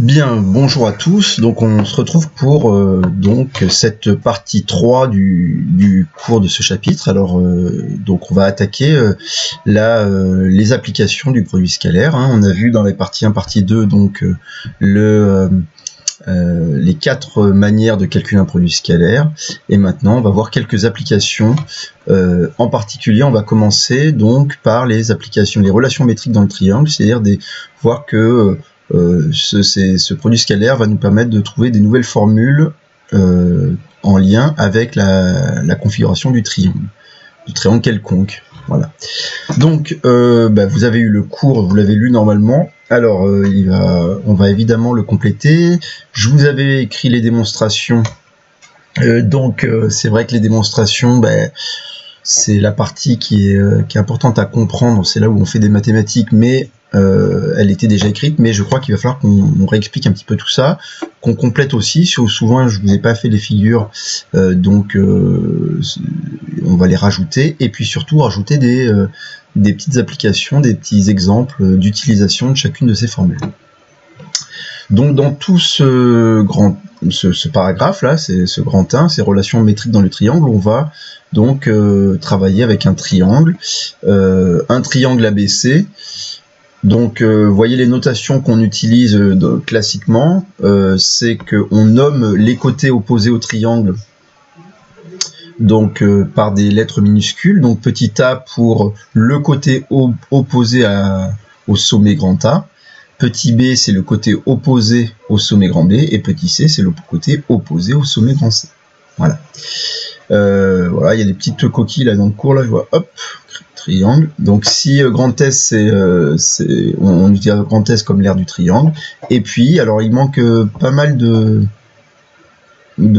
Bien, bonjour à tous. Donc on se retrouve pour donc cette partie 3 du cours de ce chapitre. Alors donc on va attaquer les applications du produit scalaire. On a vu dans la partie 1, partie 2 donc les 4 manières de calculer un produit scalaire. Et maintenant on va voir quelques applications. En particulier on va commencer donc par les applications, les relations métriques dans le triangle, c'est-à-dire voir que ce produit scalaire va nous permettre de trouver des nouvelles formules en lien avec la configuration du triangle quelconque. Voilà. Donc, vous avez eu le cours, vous l'avez lu normalement. Alors, on va évidemment le compléter. Je vous avais écrit les démonstrations. C'est vrai que les démonstrations, c'est la partie qui est importante à comprendre. C'est là où on fait des mathématiques, mais elle était déjà écrite, mais je crois qu'il va falloir qu'on réexplique un petit peu tout ça, qu'on complète aussi. Souvent, je vous ai pas fait les figures, on va les rajouter, et puis surtout rajouter des petites applications, des petits exemples d'utilisation de chacune de ces formules. Donc, dans tout ce paragraphe là, c'est ce grand 1, ces relations métriques dans le triangle, on va donc travailler avec un triangle ABC. Donc, voyez les notations qu'on utilise classiquement, c'est qu'on nomme les côtés opposés au triangle donc par des lettres minuscules. Donc petit a pour le côté opposé au sommet grand A, petit b c'est le côté opposé au sommet grand B, et petit c c'est le côté opposé au sommet grand C. Voilà. Voilà, il y a des petites coquilles là dans le cours, là je vois, hop, triangle. Donc si grand S on utilise grand S comme l'aire du triangle. Et puis alors il manque pas mal de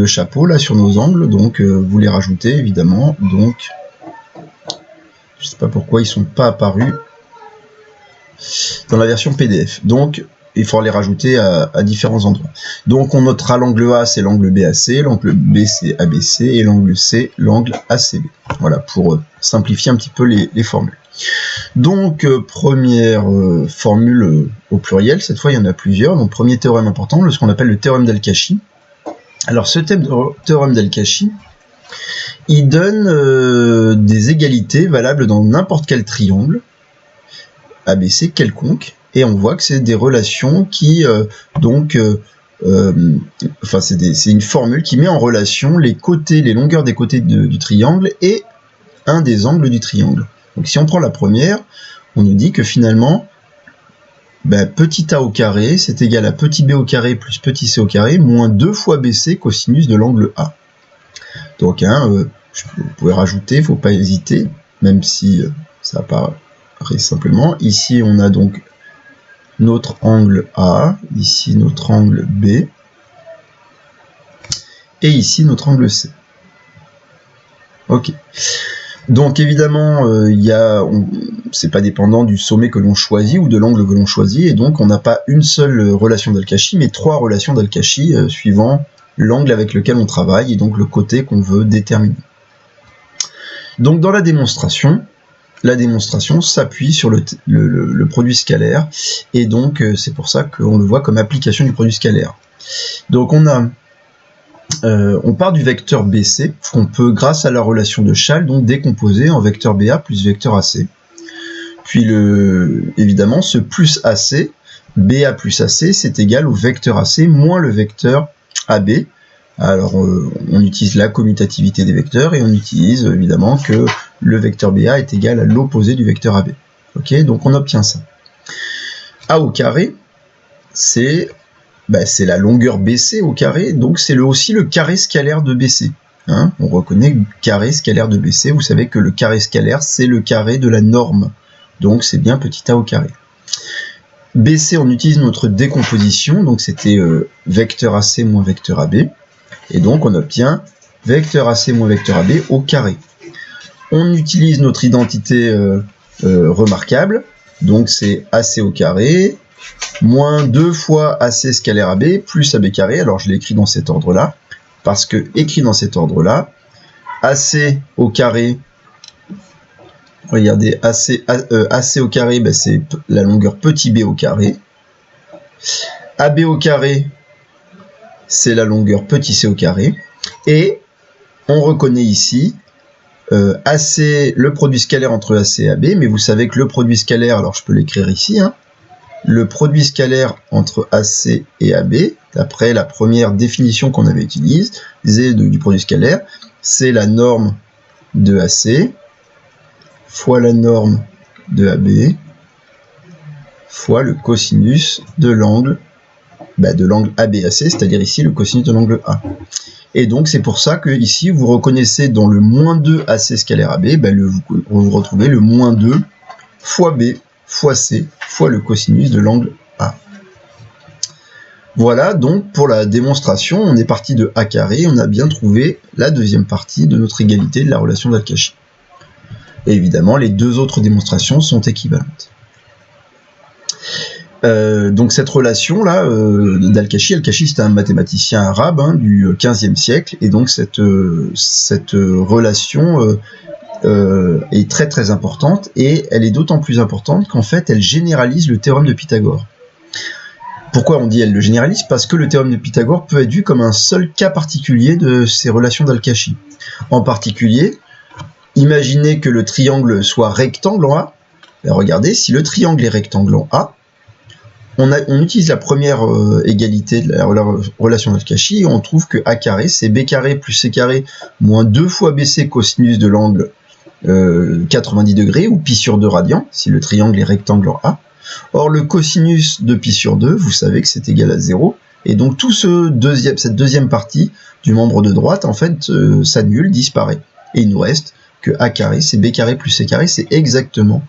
chapeaux là sur nos angles, donc vous les rajoutez évidemment. Donc je sais pas pourquoi ils sont pas apparus dans la version PDF. Donc il faudra les rajouter à différents endroits. Donc on notera l'angle A, c'est l'angle BAC, l'angle B c'est ABC, et l'angle C, l'angle ACB. Voilà, pour simplifier un petit peu les formules. Donc première formule au pluriel, cette fois il y en a plusieurs. Donc premier théorème important, ce qu'on appelle le théorème d'Al-Kashi. Alors ce théorème d'Al-Kashi, il donne des égalités valables dans n'importe quel triangle ABC quelconque, et on voit que c'est des relations qui c'est une formule qui met en relation les longueurs des côtés du triangle et un des angles du triangle. Donc si on prend la première, on nous dit que finalement petit a au carré c'est égal à petit b au carré plus petit c au carré moins 2 fois bc cosinus de l'angle A. Donc vous pouvez rajouter, il ne faut pas hésiter, même si ça apparaît simplement. Ici on a donc notre angle A, ici notre angle B, et ici notre angle C. Ok. Donc évidemment, c'est pas dépendant du sommet que l'on choisit ou de l'angle que l'on choisit, et donc on n'a pas une seule relation d'Al-Kashi, mais 3 relations d'Al-Kashi suivant l'angle avec lequel on travaille et donc le côté qu'on veut déterminer. Donc dans la démonstration s'appuie sur le produit scalaire, et donc c'est pour ça qu'on le voit comme application du produit scalaire. Donc on part du vecteur BC, qu'on peut, grâce à la relation de Schall, donc décomposer en vecteur BA plus vecteur AC. Puis évidemment, ce plus AC, BA plus AC, c'est égal au vecteur AC moins le vecteur AB. Alors on utilise la commutativité des vecteurs, et on utilise évidemment que le vecteur BA est égal à l'opposé du vecteur AB. Ok, donc on obtient ça. A au carré, c'est la longueur BC au carré, donc c'est aussi le carré scalaire de BC. On reconnaît le carré scalaire de BC, vous savez que le carré scalaire, c'est le carré de la norme. Donc c'est bien petit a au carré. BC, on utilise notre décomposition, donc c'était vecteur AC moins vecteur AB. Et donc on obtient vecteur AC moins vecteur AB au carré. On utilise notre identité remarquable, donc c'est AC au carré, moins 2 fois AC scalaire AB, plus AB carré. Alors je l'ai écrit dans cet ordre-là, parce que écrit dans cet ordre-là, AC au carré, regardez, AC au carré, c'est la longueur petit b au carré. AB au carré, c'est la longueur petit c au carré. Et on reconnaît ici AC, le produit scalaire entre AC et AB, mais vous savez que le produit scalaire, alors je peux l'écrire ici, hein, le produit scalaire entre AC et AB, d'après la première définition qu'on avait utilisée du produit scalaire, c'est la norme de AC fois la norme de AB fois le cosinus de l'angle ABAC, c'est-à-dire ici le cosinus de l'angle A. Et donc c'est pour ça que ici vous reconnaissez dans le moins 2 AC scalaire AB, vous retrouvez le moins 2 fois B fois C fois le cosinus de l'angle A. Voilà donc pour la démonstration, on est parti de A carré, on a bien trouvé la deuxième partie de notre égalité de la relation d'Al-Kachi. Et évidemment les deux autres démonstrations sont équivalentes. Donc cette relation là d'Al-Kachi, Al-Kachi c'était un mathématicien arabe hein, du XVe siècle, et donc cette relation est très très importante, et elle est d'autant plus importante qu'en fait elle généralise le théorème de Pythagore. Pourquoi on dit elle le généralise? Parce que le théorème de Pythagore peut être vu comme un seul cas particulier de ces relations d'Al-Kachi. En particulier, imaginez que le triangle soit rectangle en A. Ben regardez, si le triangle est rectangle en A, on utilise la première égalité de la relation d'Al-Kachi et on trouve que A carré, c'est B carré plus C carré moins 2 fois BC cosinus de l'angle 90 degrés ou pi sur 2 radians, si le triangle est rectangle en A. Or, le cosinus de pi sur 2, vous savez que c'est égal à 0. Et donc, cette deuxième partie du membre de droite, en fait, s'annule, disparaît. Et il nous reste que A carré, c'est B carré plus C carré, c'est exactement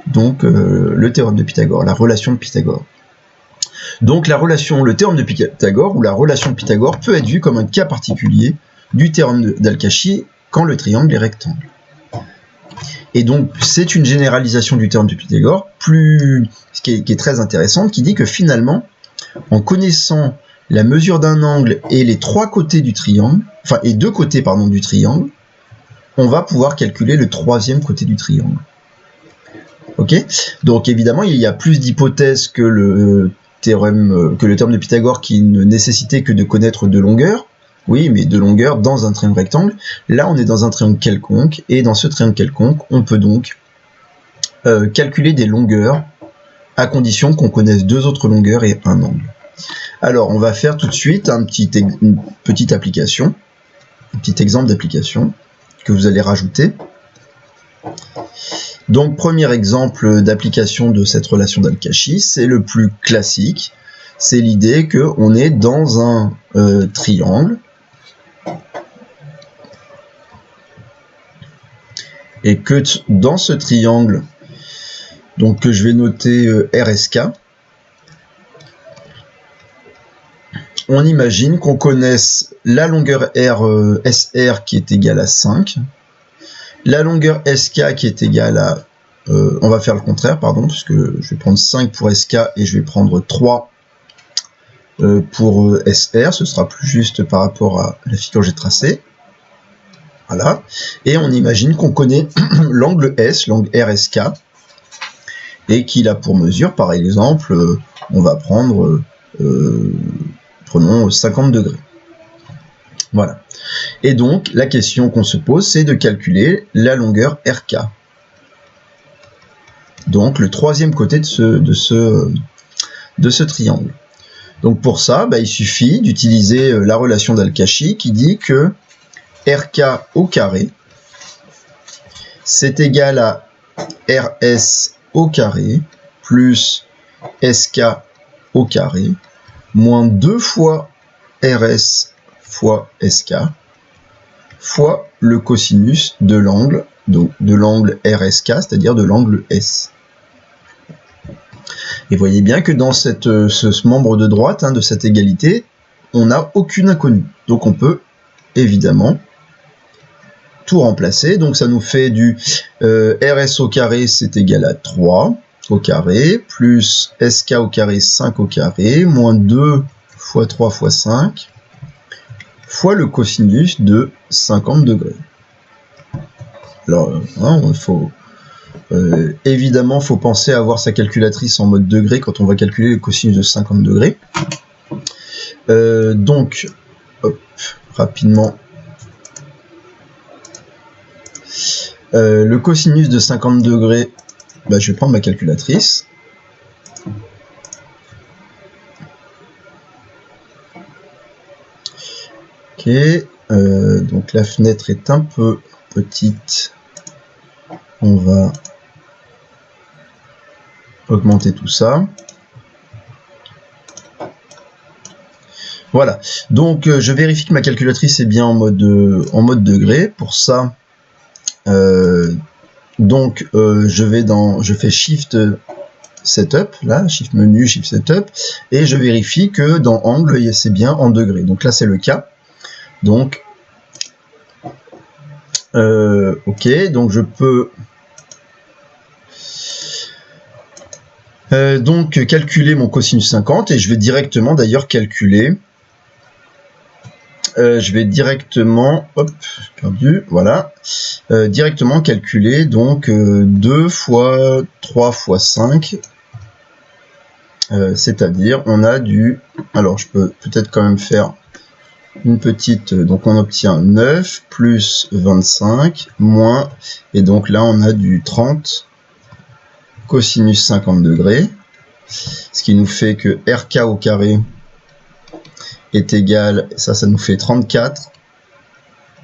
donc le théorème de Pythagore, la relation de Pythagore. Donc le théorème de Pythagore ou la relation de Pythagore peut être vue comme un cas particulier du théorème d'Al-Kachi quand le triangle est rectangle. Et donc c'est une généralisation du théorème de Pythagore qui est très intéressante, qui dit que finalement, en connaissant la mesure d'un angle et les trois côtés du triangle, enfin et deux côtés pardon du triangle, on va pouvoir calculer le troisième côté du triangle. Ok, donc évidemment il y a plus d'hypothèses que le théorème de Pythagore qui ne nécessitait que de connaître deux longueurs. Oui, mais deux longueurs dans un triangle rectangle. Là on est dans un triangle quelconque, et dans ce triangle quelconque on peut donc calculer des longueurs à condition qu'on connaisse deux autres longueurs et un angle. Alors on va faire tout de suite une petite application, un petit exemple d'application que vous allez rajouter. Donc premier exemple d'application de cette relation d'Al-Kachi, c'est le plus classique, c'est l'idée qu'on est dans un triangle et que dans ce triangle, donc que je vais noter RSK, on imagine qu'on connaisse la longueur SR qui est égale à 5, la longueur SK qui est égale à, on va faire le contraire, pardon, puisque je vais prendre 5 pour SK et je vais prendre 3 pour SR, ce sera plus juste par rapport à la figure que j'ai tracée. Voilà. Et on imagine qu'on connaît l'angle S, l'angle RSK, et qu'il a pour mesure, par exemple, on va prendre, prenons 50 degrés. Voilà. Et donc, la question qu'on se pose, c'est de calculer la longueur RK. Donc, le troisième côté de ce triangle. Donc, pour ça, il suffit d'utiliser la relation d'Al-Kachi qui dit que RK au carré, c'est égal à RS au carré plus SK au carré moins 2 fois RS fois SK fois le cosinus de l'angle, donc de l'angle RSK, c'est-à-dire de l'angle S. Et voyez bien que dans ce membre de droite de cette égalité, on n'a aucune inconnue. Donc on peut évidemment tout remplacer. Donc ça nous fait du RS au carré, c'est égal à 3 au carré, plus SK au carré, 5 au carré, moins 2 fois 3 fois 5, fois le cosinus de 50 degrés. Alors, il faut Évidemment, il faut penser à avoir sa calculatrice en mode degré quand on va calculer le cosinus de 50 degrés. Donc, hop, rapidement, le cosinus de 50 degrés, bah, je vais prendre ma calculatrice. Ok, donc la fenêtre est un peu petite. On va augmenter tout ça. Voilà, donc je vérifie que ma calculatrice est bien en mode degré. Pour ça, je fais Shift Setup, là, Shift Menu, Shift Setup, et je vérifie que dans Angle, c'est bien en degrés. Donc là, c'est le cas. Donc, ok, donc je peux donc calculer mon cosinus 50 et je vais directement d'ailleurs calculer. Je vais directement, hop, perdu, voilà, directement calculer donc 2 fois 3 fois 5, c'est-à-dire on a du, alors je peux peut-être quand même faire une petite, donc on obtient 9 plus 25 moins, et donc là on a du 30 cosinus 50 degrés, ce qui nous fait que RK au carré est égal, ça nous fait 34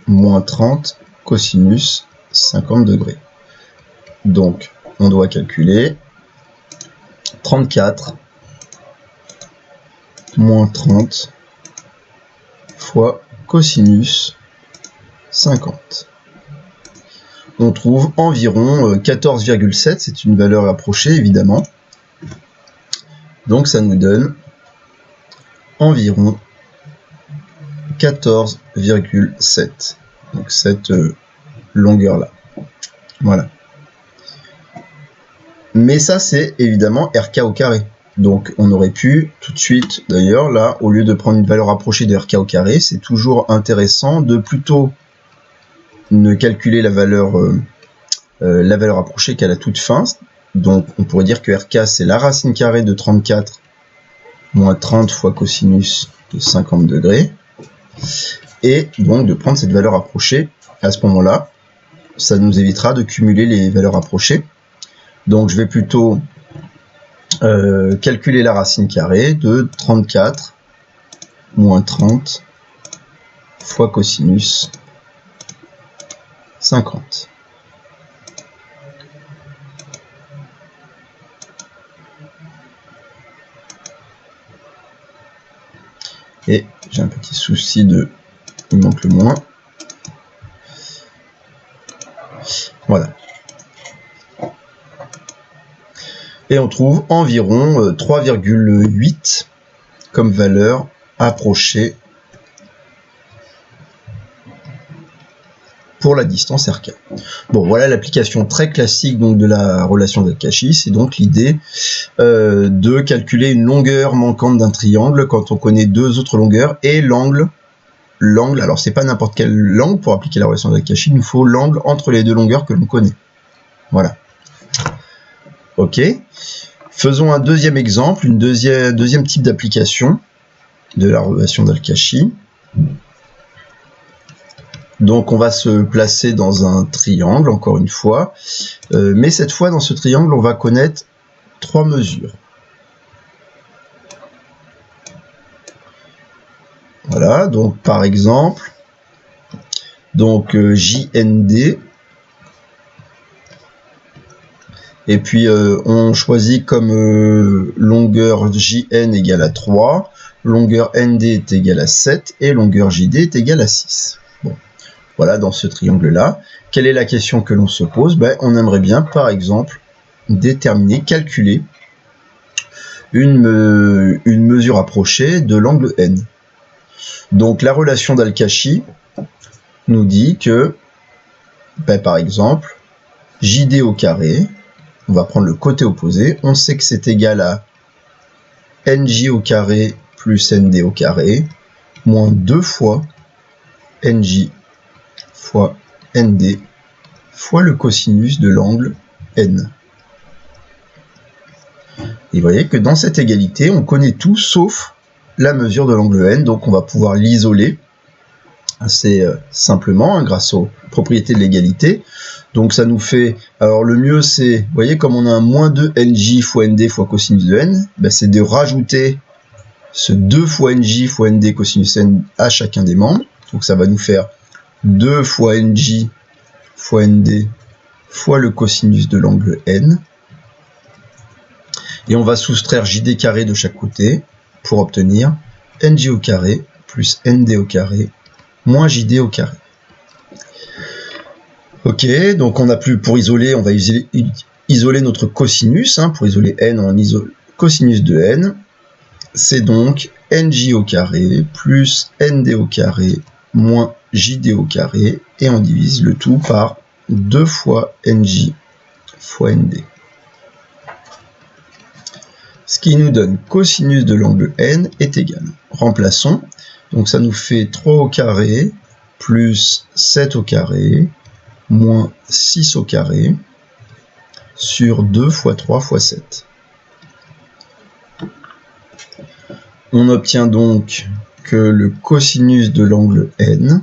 moins 30 cosinus 50 degrés. Donc, on doit calculer 34 moins 30 fois cosinus 50. On trouve environ 14,7, c'est une valeur approchée évidemment. Donc ça nous donne environ 14,7. Donc cette longueur là. Voilà. Mais ça c'est évidemment RK au carré. Donc on aurait pu tout de suite, d'ailleurs là, au lieu de prendre une valeur approchée de RK au carré, c'est toujours intéressant de plutôt ne calculer la valeur approchée qu'à la toute fin. Donc on pourrait dire que RK c'est la racine carrée de 34 moins 30 fois cosinus de 50 degrés. Et donc de prendre cette valeur approchée à ce moment-là, ça nous évitera de cumuler les valeurs approchées. Donc je vais plutôt calculer la racine carrée de 34 moins 30 fois cosinus 50. Et j'ai un petit souci de... il manque le moins. Voilà. Et on trouve environ 3,8 comme valeur approchée pour la distance RK. Bon, voilà l'application très classique donc de la relation d'Al-Kashi. C'est donc l'idée de calculer une longueur manquante d'un triangle quand on connaît deux autres longueurs et l'angle. Alors c'est pas n'importe quel angle pour appliquer la relation d'Al-Kashi, il nous faut l'angle entre les deux longueurs que l'on connaît. Voilà. Ok. Faisons un deuxième exemple, une deuxième type d'application de la relation d'Al-Kashi. Donc on va se placer dans un triangle, encore une fois. Mais cette fois, dans ce triangle, on va connaître trois mesures. Voilà, donc par exemple, donc JND. Et puis on choisit comme longueur JN égale à 3, longueur ND est égale à 7 et longueur JD est égale à 6. Bon, voilà dans ce triangle-là. Quelle est la question que l'on se pose? Ben, on aimerait bien, par exemple, déterminer, calculer une mesure approchée de l'angle N. Donc la relation d'Al-Kashi nous dit que, ben, par exemple, JD au carré, on va prendre le côté opposé, on sait que c'est égal à NJ au carré plus ND au carré, moins 2 fois NJ fois ND fois le cosinus de l'angle n. Et vous voyez que dans cette égalité, on connaît tout sauf la mesure de l'angle n, donc on va pouvoir l'isoler assez simplement hein, grâce aux propriétés de l'égalité. Donc ça nous fait, alors le mieux c'est, vous voyez comme on a un moins 2 nj fois nd fois cosinus de n, ben c'est de rajouter ce 2 fois nj fois nd cosinus n à chacun des membres. Donc ça va nous faire 2 fois nj fois nd fois le cosinus de l'angle n. Et on va soustraire jd carré de chaque côté pour obtenir nj au carré plus nd au carré moins jd au carré. Ok, donc on n'a plus, pour isoler, on va isoler notre cosinus, hein, pour isoler n, on isole cosinus de n, c'est donc nj au carré plus nd au carré moins jd au carré, et on divise le tout par 2 fois nj fois nd. Ce qui nous donne cosinus de l'angle n est égal. Remplaçons, donc ça nous fait 3 au carré plus 7 au carré moins 6 au carré sur 2 fois 3 fois 7. On obtient donc que le cosinus de l'angle n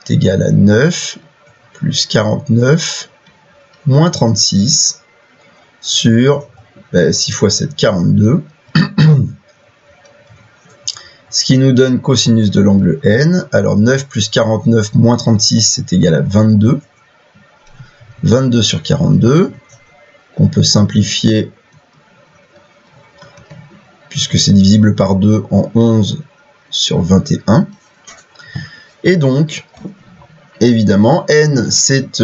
est égal à 9 plus 49 moins 36 sur 6 fois 7, 42. Ce qui nous donne cosinus de l'angle n. Alors 9 plus 49 moins 36, c'est égal à 22. 22 sur 42, qu'on peut simplifier, puisque c'est divisible par 2 en 11 sur 21. Et donc, évidemment, n, c'est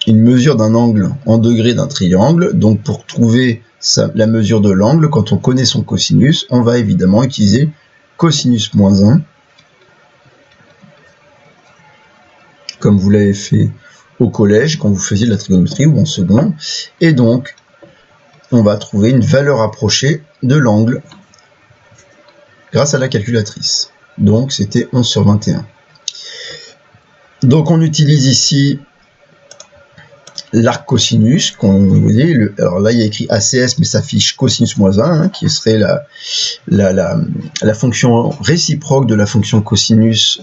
une mesure d'un angle en degrés d'un triangle. Donc pour trouver la mesure de l'angle, quand on connaît son cosinus, on va évidemment utiliser cosinus moins 1, comme vous l'avez fait au collège, quand vous faisiez de la trigonométrie ou en seconde. Et donc, on va trouver une valeur approchée de l'angle grâce à la calculatrice. Donc c'était 11 sur 21. Donc on utilise ici l'arc cosinus, vous voyez, alors là il y a écrit ACS, mais ça affiche cosinus moins 1, hein, qui serait la fonction réciproque de la fonction cosinus,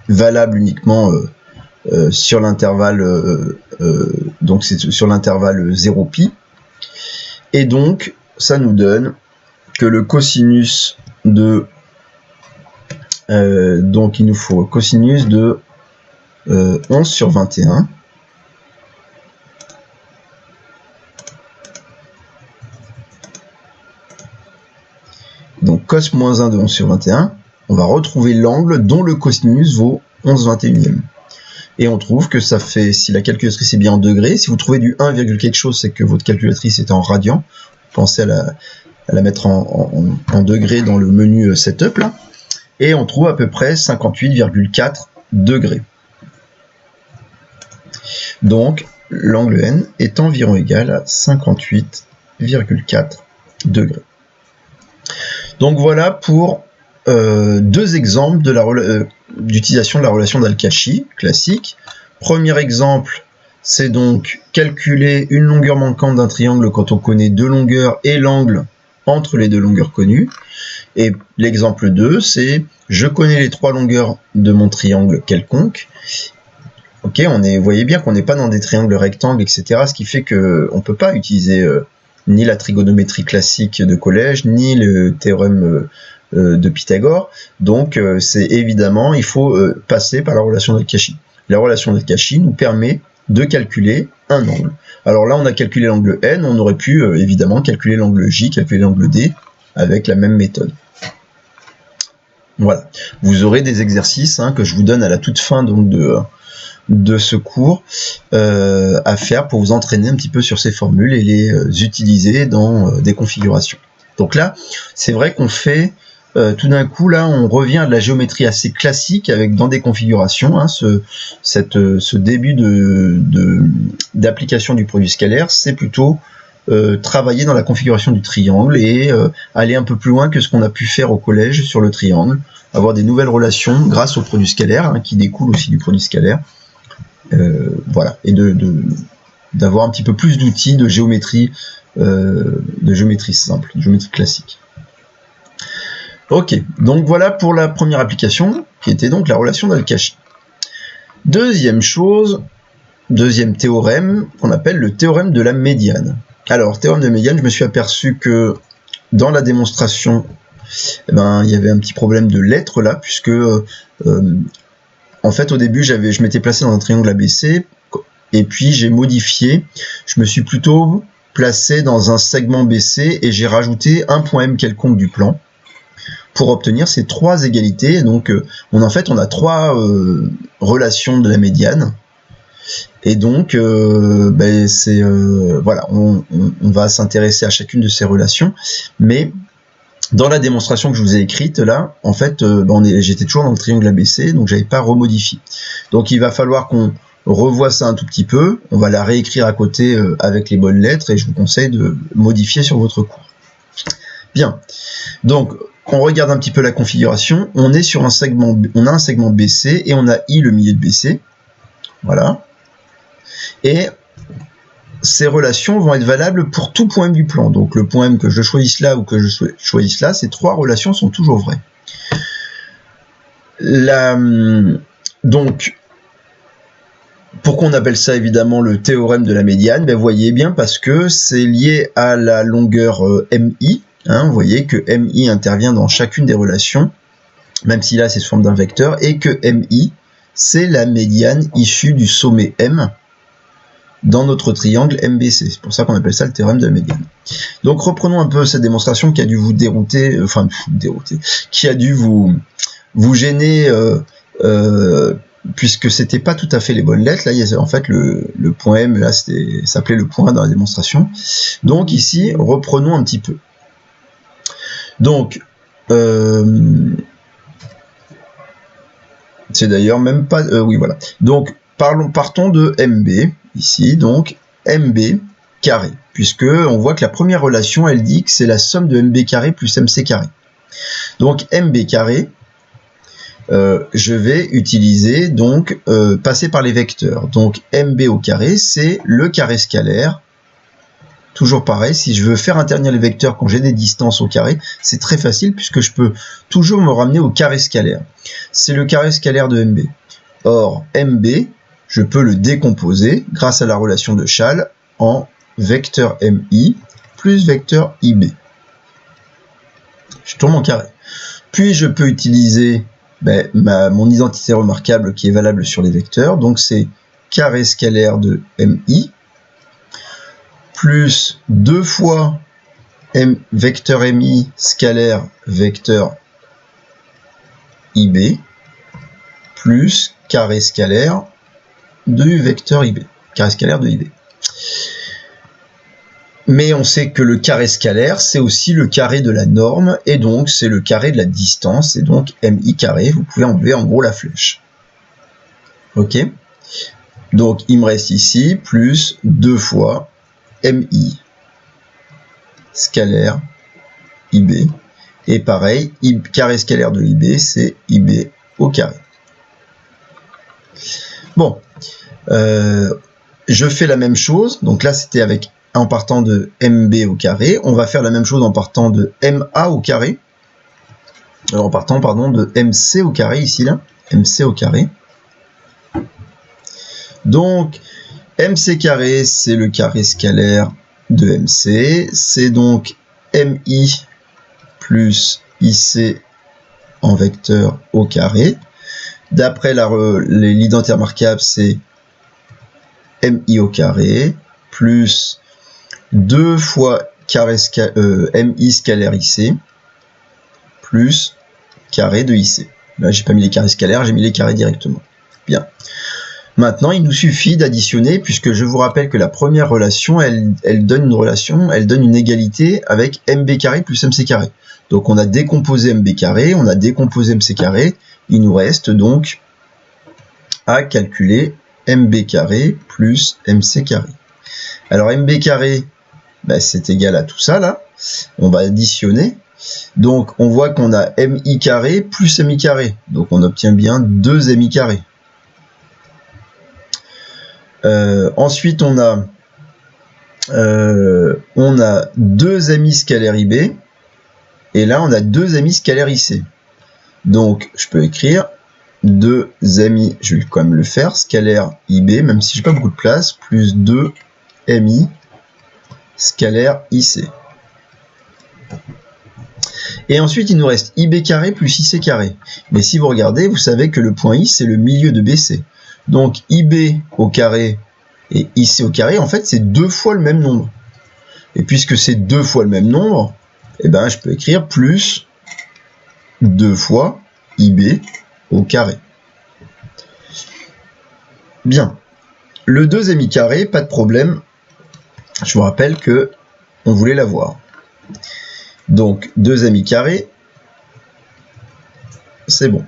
valable uniquement sur l'intervalle, donc c'est sur l'intervalle 0 pi. Et donc ça nous donne que le cosinus de donc il nous faut cosinus de 11 sur 21. Donc cos moins 1 de 11 sur 21, on va retrouver l'angle dont le cosinus vaut 11/21e. Et on trouve que ça fait, si la calculatrice est bien en degrés, si vous trouvez du 1, quelque chose, c'est que votre calculatrice est en radian. Pensez à la mettre en degrés dans le menu setup là. Et on trouve à peu près 58,4 degrés. Donc l'angle n est environ égal à 58,4 degrés. Donc voilà pour deux exemples d'utilisation de la relation d'Al-Kashi classique. Premier exemple, c'est donc calculer une longueur manquante d'un triangle quand on connaît deux longueurs et l'angle entre les deux longueurs connues. Et l'exemple 2, c'est je connais les trois longueurs de mon triangle quelconque. Ok, vous voyez bien qu'on n'est pas dans des triangles rectangles, etc. Ce qui fait qu'on ne peut pas utiliser ni la trigonométrie classique de collège, ni le théorème de Pythagore. Donc c'est évidemment, il faut passer par la relation d'Al-Kashi. La relation d'Al-Kashi nous permet de calculer un angle. Alors là, on a calculé l'angle N, on aurait pu évidemment calculer l'angle J, calculer l'angle D, avec la même méthode. Voilà. Vous aurez des exercices que je vous donne à la toute fin donc, de ce cours à faire pour vous entraîner un petit peu sur ces formules et les utiliser dans des configurations. Donc là, c'est vrai qu'on fait tout d'un coup, là, on revient à de la géométrie assez classique avec dans des configurations. Ce début d'application du produit scalaire, c'est plutôt travailler dans la configuration du triangle et aller un peu plus loin que ce qu'on a pu faire au collège sur le triangle, avoir des nouvelles relations grâce au produit scalaire qui découle aussi du produit scalaire. Voilà, et d'avoir un petit peu plus d'outils de géométrie simple, de géométrie classique. Ok, donc voilà pour la première application, qui était donc la relation d'Al-Kashi. Deuxième théorème, qu'on appelle le théorème de la médiane. Alors, théorème de la médiane, je me suis aperçu que dans la démonstration, il y avait un petit problème de lettres là, puisque en fait au début je m'étais placé dans un triangle ABC, et puis j'ai modifié, je me suis plutôt placé dans un segment BC et j'ai rajouté un point M quelconque du plan pour obtenir ces trois égalités. Donc on a trois relations de la médiane, et donc voilà, on va s'intéresser à chacune de ces relations, mais dans la démonstration que je vous ai écrite là, en fait, j'étais toujours dans le triangle ABC, donc j'avais pas remodifié. Donc il va falloir qu'on revoie ça un tout petit peu. On va la réécrire à côté avec les bonnes lettres, et je vous conseille de modifier sur votre cours. Bien. Donc on regarde un petit peu la configuration. On est sur un segment BC et on a I le milieu de BC. Voilà. Et ces relations vont être valables pour tout point M du plan. Donc le point M, que je choisisse là ou que je choisisse là, ces trois relations sont toujours vraies. Donc, pourquoi on appelle ça évidemment le théorème de la médiane? Vous voyez bien, parce que c'est lié à la longueur MI. Vous voyez que MI intervient dans chacune des relations, même si là c'est sous forme d'un vecteur, et que MI, c'est la médiane issue du sommet M dans notre triangle MBC. C'est pour ça qu'on appelle ça le théorème de la médiane. Donc reprenons un peu cette démonstration qui a dû vous dérouter, qui a dû vous gêner, puisque c'était pas tout à fait les bonnes lettres. Là, il y a en fait le point M, là s'appelait le point dans la démonstration. Donc ici, reprenons un petit peu. Donc, c'est d'ailleurs même pas... oui, voilà. Donc, partons de MB, ici, donc MB carré, puisque on voit que la première relation, elle dit que c'est la somme de MB carré plus MC carré. Donc, MB carré, je vais utiliser, donc, passer par les vecteurs. Donc, MB au carré, c'est le carré scalaire. Toujours pareil, si je veux faire intervenir les vecteurs quand j'ai des distances au carré, c'est très facile puisque je peux toujours me ramener au carré scalaire. C'est le carré scalaire de MB. Or, MB, je peux le décomposer grâce à la relation de Schall en vecteur MI plus vecteur IB. Je tourne en carré. Puis je peux utiliser mon identité remarquable qui est valable sur les vecteurs. Donc c'est carré scalaire de MI plus 2 fois vecteur MI scalaire vecteur IB plus carré scalaire de vecteur IB. Carré scalaire de IB. Mais on sait que le carré scalaire, c'est aussi le carré de la norme, et donc c'est le carré de la distance, et donc MI carré, vous pouvez enlever en gros la flèche. Ok? Donc il me reste ici plus 2 fois MI scalaire IB, et pareil, carré scalaire de IB, c'est IB au carré. Bon, je fais la même chose, donc là c'était en partant de MB au carré, on va faire la même chose en partant de MA au carré, en partant, pardon, de MC au carré, ici, là, MC au carré. Donc, MC carré, c'est le carré scalaire de MC, c'est donc MI plus IC en vecteur au carré. D'après l'identité remarquable, c'est MI au carré plus 2 fois MI scalaire IC plus carré de IC. Là, j'ai pas mis les carrés scalaires, j'ai mis les carrés directement. Bien. Maintenant, il nous suffit d'additionner, puisque je vous rappelle que la première relation, elle donne une égalité avec MB carré plus MC carré. Donc on a décomposé MB carré, on a décomposé MC carré, il nous reste donc à calculer MB carré plus MC carré. Alors MB carré, c'est égal à tout ça là, on va additionner, donc on voit qu'on a MI carré plus MI carré, donc on obtient bien 2 MI carré. Ensuite, on a 2 amis scalaires IB, et là, on a 2 amis scalaires IC. Donc, je peux écrire 2 amis, je vais quand même le faire, scalaire IB, même si j'ai pas beaucoup de place, plus 2 amis scalaire IC. Et ensuite, il nous reste IB carré plus IC carré. Mais si vous regardez, vous savez que le point I, c'est le milieu de BC. Donc, IB au carré et IC au carré, en fait, c'est 2 fois le même nombre. Et puisque c'est 2 fois le même nombre, eh ben, je peux écrire plus 2 fois IB au carré. Bien. Le 2 amis carré, pas de problème. Je vous rappelle que on voulait l'avoir. Donc, 2 amis carrés, c'est bon.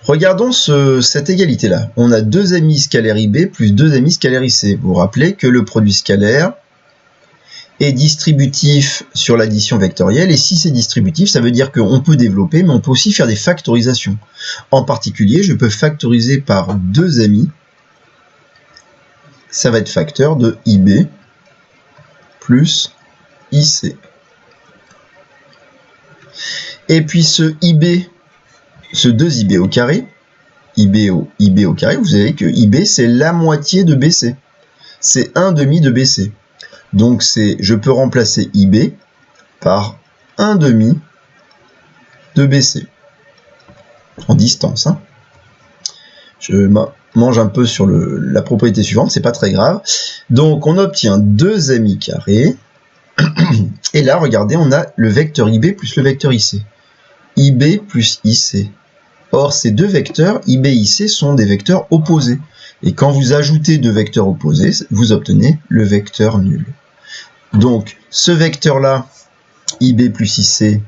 Regardons cette égalité-là. On a 2 amis scalaires IB plus 2 amis scalaires IC. Vous vous rappelez que le produit scalaire est distributif sur l'addition vectorielle, et si c'est distributif, ça veut dire qu'on peut développer, mais on peut aussi faire des factorisations. En particulier, je peux factoriser par 2 amis. Ça va être facteur de IB plus IC. Et puis ce IB, ce 2IB au carré, IB au carré, vous savez que IB c'est la moitié de BC. C'est 1/2 de BC. Donc je peux remplacer IB par 1/2 de BC. En distance. Hein. Je mange un peu sur la propriété suivante, c'est pas très grave. Donc on obtient 2 amis carrés. Et là, regardez, on a le vecteur IB plus le vecteur IC. IB plus IC. Or, ces deux vecteurs, IB et IC, sont des vecteurs opposés. Et quand vous ajoutez deux vecteurs opposés, vous obtenez le vecteur nul. Donc, ce vecteur-là, IB plus IC,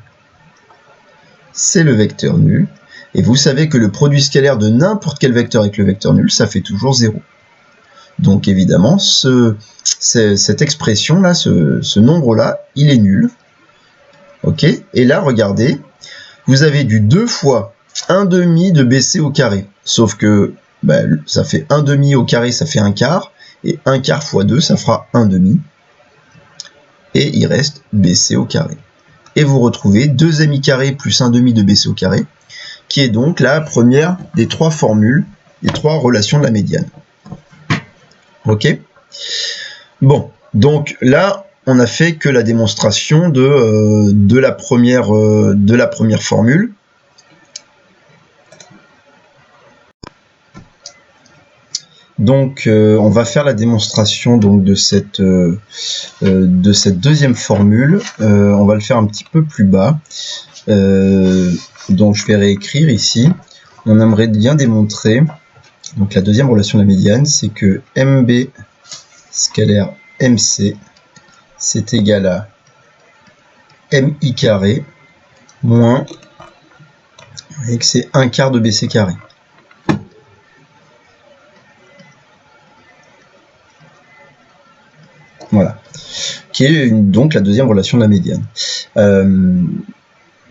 c'est le vecteur nul. Et vous savez que le produit scalaire de n'importe quel vecteur avec le vecteur nul, ça fait toujours 0. Donc, évidemment, cette expression-là, ce nombre-là, il est nul. Ok. Et là, regardez, vous avez du 2 fois 1/2 de BC au carré. Sauf que ça fait 1/2 au carré, ça fait 1/4. Et 1/4 fois 2, ça fera 1/2. Et il reste BC au carré. Et vous retrouvez 2 amis carrés plus 1/2 de BC au carré, qui est donc la première des 3 formules, des 3 relations de la médiane. Ok. Bon, donc là, on a fait que la démonstration de la première formule. Donc, on va faire la démonstration donc, de cette deuxième formule. On va le faire un petit peu plus bas. Donc, je vais réécrire ici. On aimerait bien démontrer, donc la deuxième relation de la médiane, c'est que MB scalaire MC, c'est égal à MI carré moins, vous voyez que c'est 1/4 de BC carré. Voilà, qui est donc la deuxième relation de la médiane.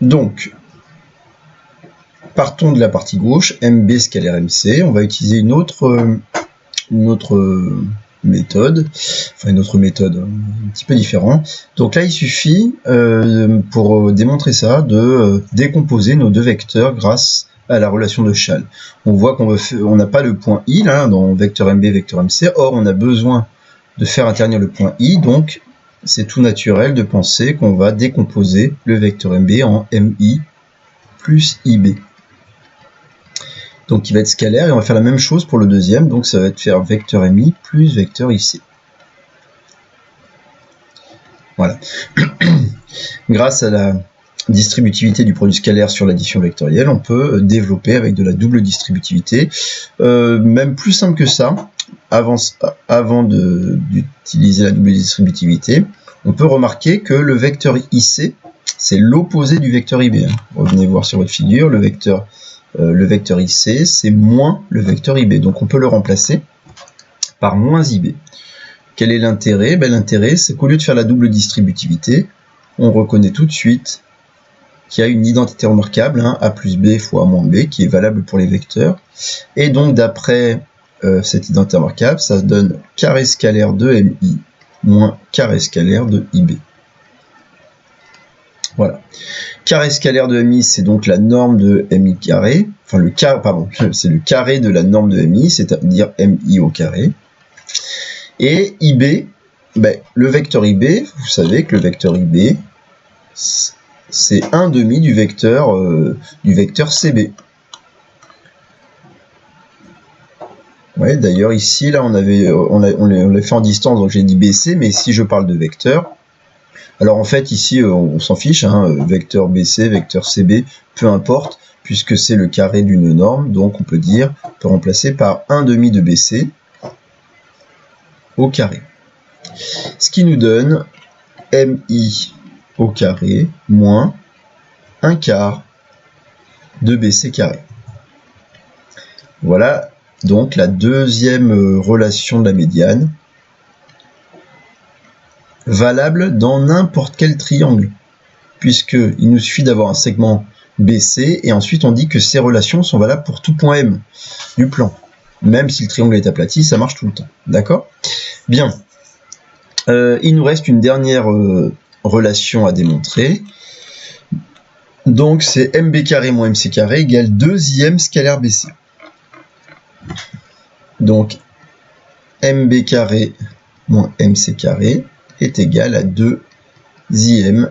Donc, partons de la partie gauche, MB scalaire MC, on va utiliser une autre méthode, enfin une autre méthode un petit peu différente. Donc là, il suffit, pour démontrer ça, de décomposer nos deux vecteurs grâce à la relation de Schall. On voit qu'on n'a pas le point I là, dans vecteur MB, vecteur MC, or on a besoin de faire intervenir le point I, donc c'est tout naturel de penser qu'on va décomposer le vecteur MB en MI plus IB. Donc il va être scalaire, et on va faire la même chose pour le deuxième, donc ça va être faire vecteur MI plus vecteur IC. Voilà. Grâce à la distributivité du produit scalaire sur l'addition vectorielle, on peut développer avec de la double distributivité, même plus simple que ça. Avant d'utiliser la double distributivité, on peut remarquer que le vecteur IC, c'est l'opposé du vecteur IB. Revenez voir sur votre figure, le vecteur IC, c'est moins le vecteur IB. Donc on peut le remplacer par moins IB. Quel est l'intérêt? L'intérêt, c'est qu'au lieu de faire la double distributivité, on reconnaît tout de suite qu'il y a une identité remarquable, A plus B fois A moins B, qui est valable pour les vecteurs. Et donc d'après cet identité remarquable, ça donne carré scalaire de MI moins carré scalaire de IB. Voilà. Carré scalaire de MI, c'est donc la norme de MI carré, enfin le carré, pardon, c'est le carré de la norme de MI, c'est-à-dire MI au carré. Et IB, ben, le vecteur IB, vous savez que le vecteur IB, c'est 1/2 du vecteur CB. Ouais, d'ailleurs ici, là, on l'a fait en distance, donc j'ai dit BC, mais si je parle de vecteur, alors en fait ici on s'en fiche, hein, vecteur BC, vecteur CB, peu importe, puisque c'est le carré d'une norme, donc on peut remplacer par 1/2 de BC au carré. Ce qui nous donne MI au carré moins 1/4 de BC carré. Voilà donc la deuxième relation de la médiane, valable dans n'importe quel triangle, puisqu'il nous suffit d'avoir un segment BC, et ensuite on dit que ces relations sont valables pour tout point M du plan. Même si le triangle est aplati, ça marche tout le temps. D'accord ? Bien. Il nous reste une dernière relation à démontrer. Donc c'est MB carré moins MC carré égale deuxième scalaire BC. Donc MB carré moins MC carré est égal à 2e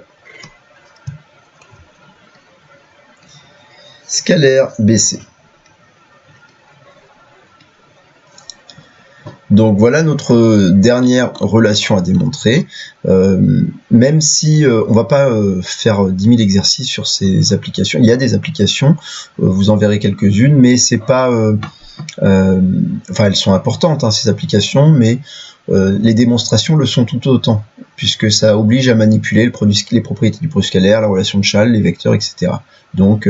scalaire BC. Donc voilà notre dernière relation à démontrer, même si on va pas faire 10 000 exercices sur ces applications. Il y a des applications, vous en verrez quelques-unes, mais c'est pas... enfin, elles sont importantes, hein, ces applications, mais les démonstrations le sont tout autant, puisque ça oblige à manipuler les propriétés du produit scalaire, la relation de Schall, les vecteurs, etc. Donc,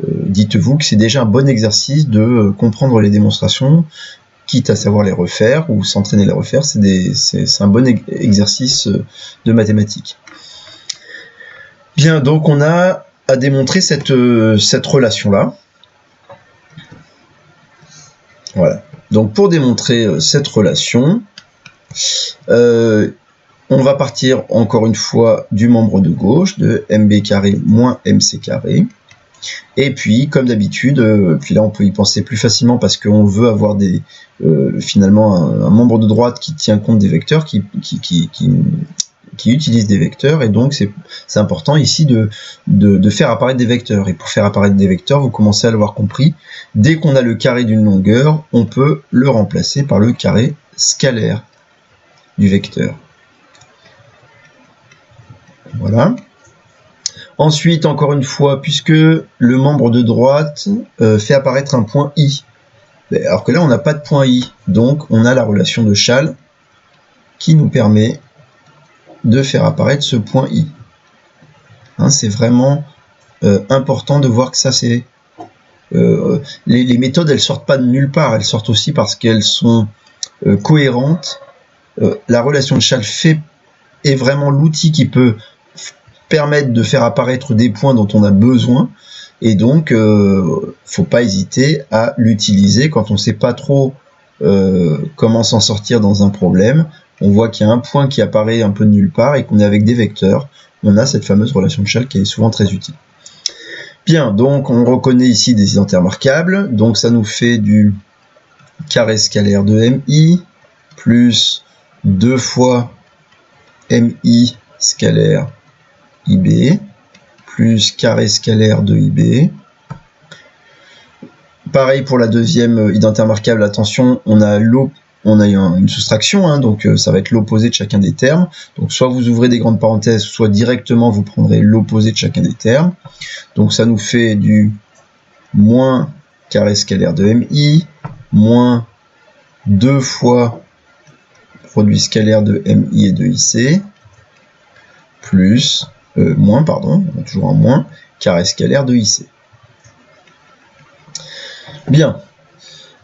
dites-vous que c'est déjà un bon exercice de comprendre les démonstrations, quitte à savoir les refaire ou s'entraîner à les refaire, c'est un bon exercice de mathématiques. Bien, donc on a à démontrer cette relation-là. Voilà. Donc pour démontrer cette relation, on va partir encore une fois du membre de gauche, de MB carré moins MC carré. Et puis, comme d'habitude, puis là on peut y penser plus facilement parce qu'on veut avoir finalement un membre de droite qui tient compte des vecteurs, qui utilise des vecteurs, et donc c'est important ici de faire apparaître des vecteurs. Et pour faire apparaître des vecteurs, vous commencez à l'avoir compris, dès qu'on a le carré d'une longueur, on peut le remplacer par le carré scalaire du vecteur. Voilà. Ensuite, encore une fois, puisque le membre de droite fait apparaître un point I, alors que là, on n'a pas de point I, donc on a la relation de Schall qui nous permet de faire apparaître ce point I. Hein, c'est vraiment important de voir que ça, c'est... les méthodes, elles sortent pas de nulle part, elles sortent aussi parce qu'elles sont cohérentes. La relation de Schall est vraiment l'outil qui peut permettre de faire apparaître des points dont on a besoin, et donc faut pas hésiter à l'utiliser quand on ne sait pas trop comment s'en sortir dans un problème. On voit qu'il y a un point qui apparaît un peu de nulle part et qu'on est avec des vecteurs, on a cette fameuse relation de Schall qui est souvent très utile. Bien, donc on reconnaît ici des identités remarquables, donc ça nous fait du carré scalaire de MI plus 2 fois MI scalaire IB plus carré scalaire de IB. Pareil pour la deuxième identité remarquable, attention, on a une soustraction, hein, donc ça va être l'opposé de chacun des termes. Donc soit vous ouvrez des grandes parenthèses, soit directement vous prendrez l'opposé de chacun des termes. Donc ça nous fait du moins carré scalaire de MI, moins 2 fois produit scalaire de MI et de IC, plus... moins, pardon, on a toujours un moins, carré scalaire de IC. Bien.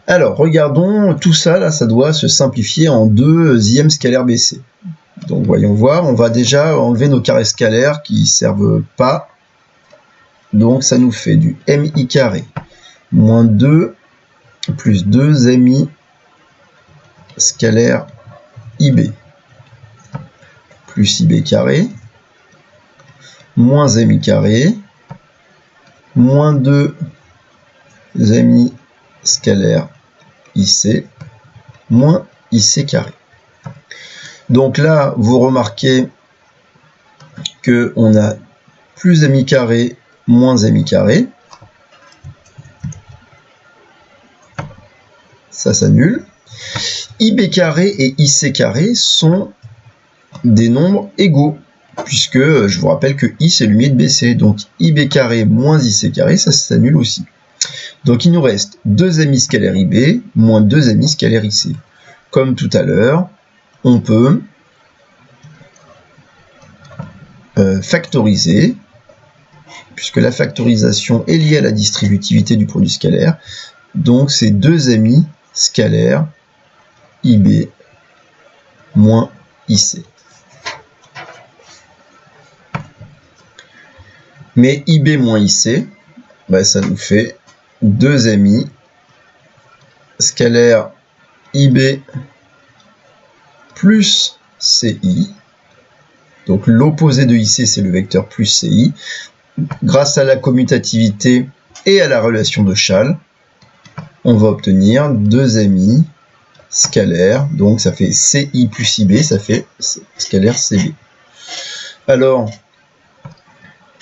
Alors, regardons, tout ça, là, ça doit se simplifier en deuxième scalaire BC. Donc, voyons voir, on va déjà enlever nos carrés scalaires qui ne servent pas. Donc, ça nous fait du MI carré, moins 2, plus 2 MI scalaire IB plus IB carré moins MI carré moins 2 MI scalaire IC moins IC carré. Donc là, vous remarquez que on a plus MI carré moins MI carré. Ça s'annule. IB carré et IC carré sont des nombres égaux, puisque je vous rappelle que I c'est l'unité de BC, donc IB carré moins IC carré, ça s'annule aussi. Donc il nous reste 2 MI scalaire IB moins 2 MI scalaire IC. Comme tout à l'heure, on peut factoriser, puisque la factorisation est liée à la distributivité du produit scalaire. Donc c'est 2 MI scalaire IB moins IC. Mais IB moins IC, bah, ça nous fait 2 MI scalaire IB plus CI. Donc l'opposé de IC, c'est le vecteur plus CI. Grâce à la commutativité et à la relation de Schall, on va obtenir 2 MI scalaire. Donc ça fait CI plus IB, ça fait scalaire CB. Alors,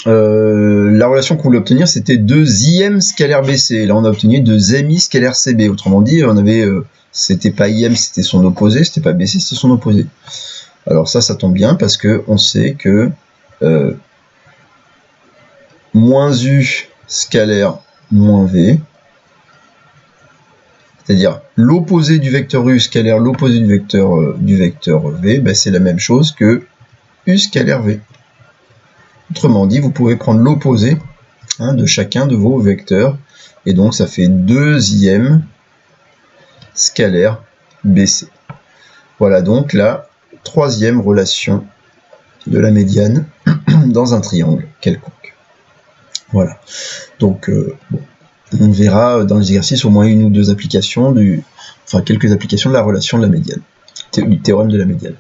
la relation qu'on voulait obtenir, c'était 2IM scalaire BC. Là, on a obtenu 2MI scalaire CB. Autrement dit, on avait, c'était pas IM, c'était son opposé, c'était pas BC, c'était son opposé. Alors ça tombe bien parce que on sait que moins U scalaire moins V, c'est-à-dire l'opposé du vecteur U scalaire l'opposé du vecteur V, ben c'est la même chose que U scalaire V. Autrement dit, vous pouvez prendre l'opposé de chacun de vos vecteurs, et donc ça fait 2IM scalaire BC. Voilà donc la troisième relation de la médiane dans un triangle quelconque. Voilà. Donc, bon, on verra dans les exercices au moins une ou deux applications, quelques applications de la relation de la médiane, du théorème de la médiane.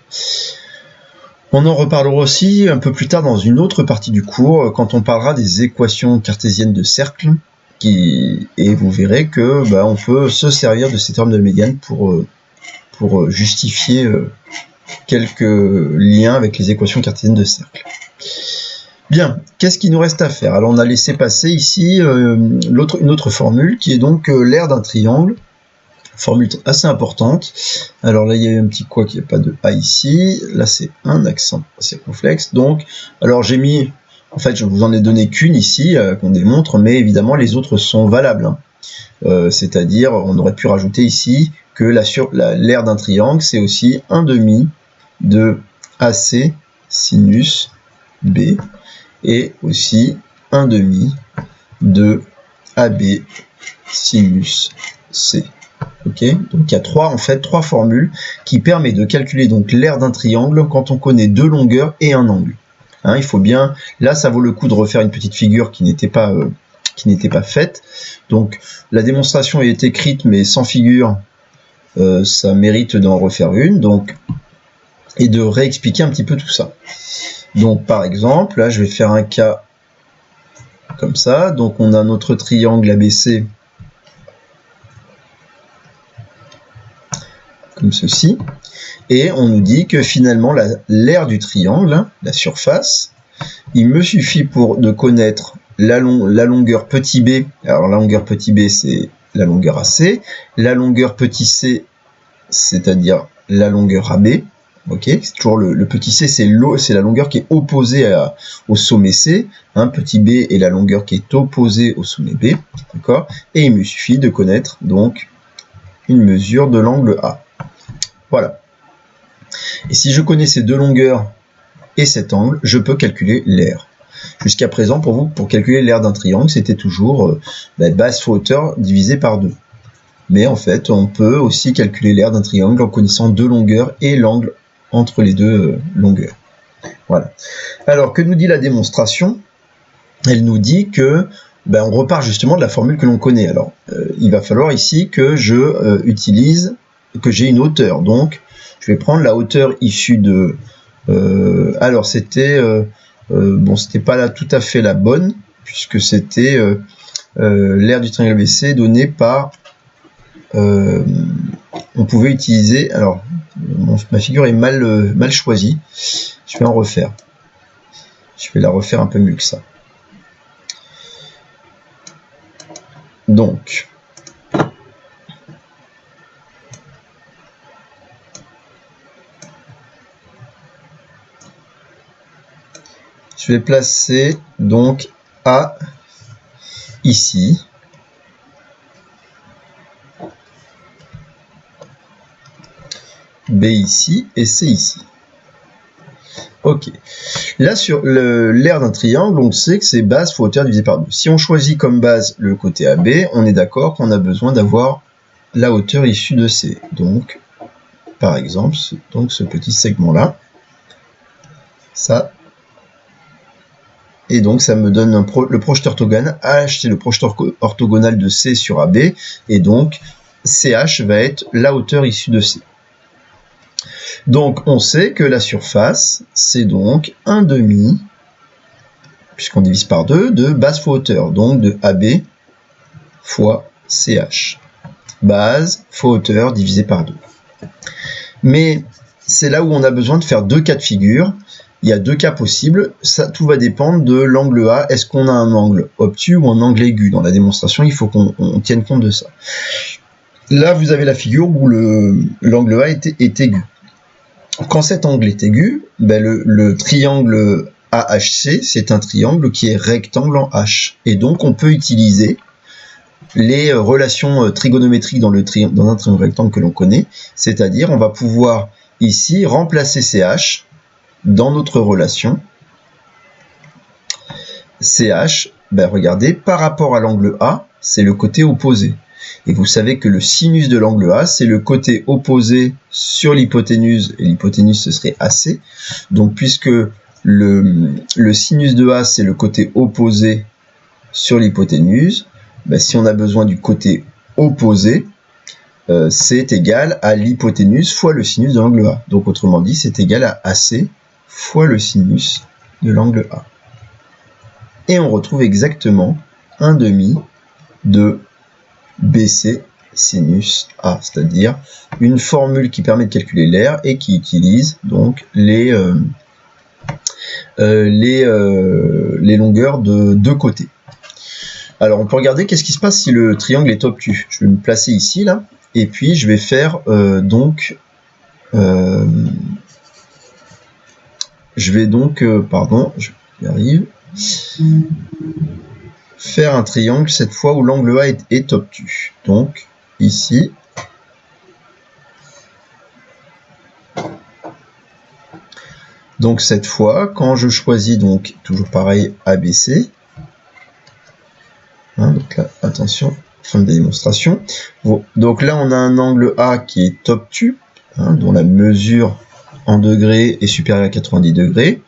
On en reparlera aussi un peu plus tard dans une autre partie du cours, quand on parlera des équations cartésiennes de cercle, et vous verrez que on peut se servir de ces théorèmes de la médiane pour justifier quelques liens avec les équations cartésiennes de cercle. Bien, qu'est-ce qu'il nous reste à faire? Alors on a laissé passer ici une autre formule qui est donc l'aire d'un triangle, formule assez importante. Alors là il y a eu un petit quoi qu'il n'y a pas de A ici, là c'est un accent circonflexe, donc alors j'ai mis, en fait je vous en ai donné qu'une ici qu'on démontre, mais évidemment les autres sont valables, c'est-à-dire on aurait pu rajouter ici que l'aire d'un triangle c'est aussi 1/2 de AC sinus B et aussi 1/2 de AB sinus C. Ok, donc il y a trois formules qui permettent de calculer donc l'aire d'un triangle quand on connaît deux longueurs et un angle. Il faut bien, là ça vaut le coup de refaire une petite figure qui n'était pas faite. Donc la démonstration est écrite mais sans figure, ça mérite d'en refaire une, donc, et de réexpliquer un petit peu tout ça. Donc par exemple, là je vais faire un cas comme ça, donc on a notre triangle ABC comme ceci, et on nous dit que finalement l'aire du triangle, la surface, il me suffit de connaître la longueur petit b, alors la longueur petit b c'est la longueur AC, la longueur petit c c'est-à-dire la longueur AB, ok, c'est toujours le petit c c'est la longueur qui est opposée au sommet C, petit b est la longueur qui est opposée au sommet B, d'accord, et il me suffit de connaître donc une mesure de l'angle A. Voilà. Et si je connais ces deux longueurs et cet angle, je peux calculer l'aire. Jusqu'à présent, pour calculer l'aire d'un triangle, c'était toujours base fois hauteur divisé par 2. Mais en fait, on peut aussi calculer l'aire d'un triangle en connaissant deux longueurs et l'angle entre les deux longueurs. Voilà. Alors, que nous dit la démonstration? Elle nous dit que on repart justement de la formule que l'on connaît. Alors, il va falloir ici que je utilise que j'ai une hauteur. Donc, je vais prendre la hauteur issue de... alors, c'était... bon, c'était pas là tout à fait la bonne, puisque c'était l'aire du triangle ABC donné par... on pouvait utiliser... Alors, ma figure est mal choisie. Je vais en refaire. Je vais la refaire un peu mieux que ça. Donc, je vais placer donc A ici. B ici et C ici. Ok. Là, sur l'aire d'un triangle, on sait que c'est base fois hauteur divisé par 2. Si on choisit comme base le côté AB, on est d'accord qu'on a besoin d'avoir la hauteur issue de C. Donc, par exemple, donc ce petit segment-là, ça. Et donc, ça me donne le projeteur orthogonal. H, c'est le projeteur orthogonal de C sur AB. Et donc, CH va être la hauteur issue de C. Donc, on sait que la surface, c'est donc 1/2, puisqu'on divise par 2, de base fois hauteur, donc de AB fois CH. Base fois hauteur divisé par 2. Mais c'est là où on a besoin de faire deux cas de figure. Il y a deux cas possibles. Ça, tout va dépendre de l'angle A. Est-ce qu'on a un angle obtus ou un angle aigu? Dans la démonstration, il faut qu'on tienne compte de ça. Là, vous avez la figure où l'angle A est aigu. Quand cet angle est aigu, ben le triangle AHC, c'est un triangle qui est rectangle en H. Et donc, on peut utiliser les relations trigonométriques dans un triangle rectangle que l'on connaît. C'est-à-dire, on va pouvoir ici remplacer CH dans notre relation. CH, ben regardez, par rapport à l'angle A, c'est le côté opposé. Et vous savez que le sinus de l'angle A, c'est le côté opposé sur l'hypoténuse, et l'hypoténuse, ce serait AC. Donc, puisque le sinus de A, c'est le côté opposé sur l'hypoténuse, ben, si on a besoin du côté opposé, c'est égal à l'hypoténuse fois le sinus de l'angle A. Donc, autrement dit, c'est égal à AC fois le sinus de l'angle A. Et on retrouve exactement 1/2 de BC sinus A, c'est-à-dire une formule qui permet de calculer l'aire et qui utilise donc les longueurs de deux côtés. Alors on peut regarder qu'est-ce qui se passe si le triangle est obtus. Je vais me placer ici là, et puis je vais faire pardon, j'y arrive. Faire un triangle cette fois où l'angle A est obtus. Donc ici, donc cette fois, quand je choisis donc toujours pareil ABC, hein, donc là attention, fin de démonstration. Bon, donc là on a un angle A qui est obtus, hein, dont la mesure en degrés est supérieure à 90 degrés.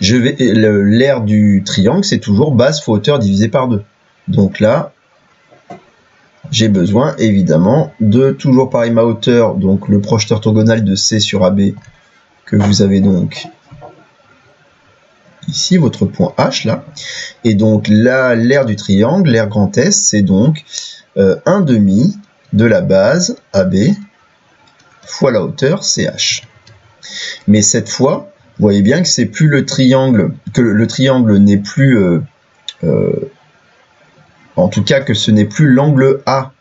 L'aire du triangle, c'est toujours base fois hauteur divisé par 2. Donc là, j'ai besoin évidemment de toujours pareil ma hauteur, donc le projeteur orthogonal de C sur AB, que vous avez donc ici, votre point H là. Et donc là, l'aire du triangle, l'aire grand S, c'est donc 1/2 de la base AB fois la hauteur CH. Mais cette fois, vous voyez bien que c'est plus le triangle, que le triangle n'est plus, en tout cas que ce n'est plus l'angle A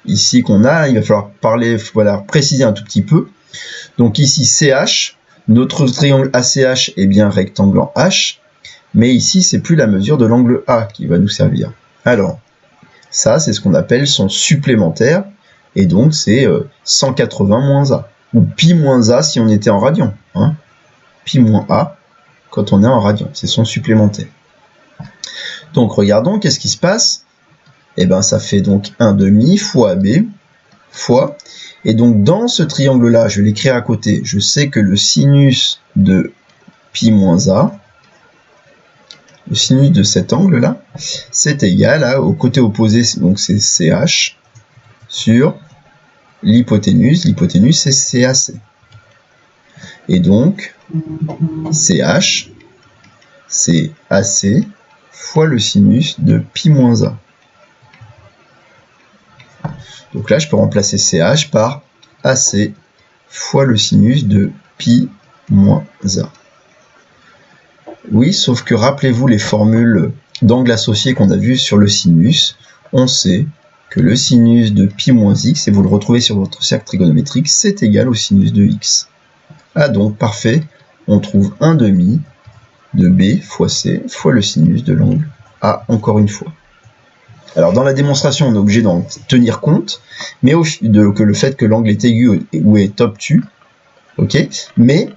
ici qu'on a. Il va falloir préciser un tout petit peu. Donc ici CH, notre triangle ACH est bien rectangle en H, mais ici c'est plus la mesure de l'angle A qui va nous servir. Alors ça c'est ce qu'on appelle son supplémentaire, et donc c'est 180 moins A, ou pi moins A si on était en radian. Hein. Pi moins A quand on est en radian, c'est son supplémentaire. Donc regardons, qu'est-ce qui se passe? Et bien ça fait donc 1/2 fois AB fois, et donc dans ce triangle là, je vais l'écrire à côté, je sais que le sinus de pi moins A, le sinus de cet angle là, c'est égal au côté opposé, donc c'est CH sur l'hypoténuse c'est CAC. Et donc, CH, c'est AC fois le sinus de pi moins A. Donc là, je peux remplacer CH par AC fois le sinus de pi moins A. Oui, sauf que rappelez-vous les formules d'angle associé qu'on a vues sur le sinus. On sait que le sinus de pi moins x, et vous le retrouvez sur votre cercle trigonométrique, c'est égal au sinus de x. Ah donc, parfait, on trouve 1/2 de B fois C fois le sinus de l'angle A encore une fois. Alors dans la démonstration, on est obligé d'en tenir compte, mais que le fait que l'angle est aigu ou est obtus, ok, mais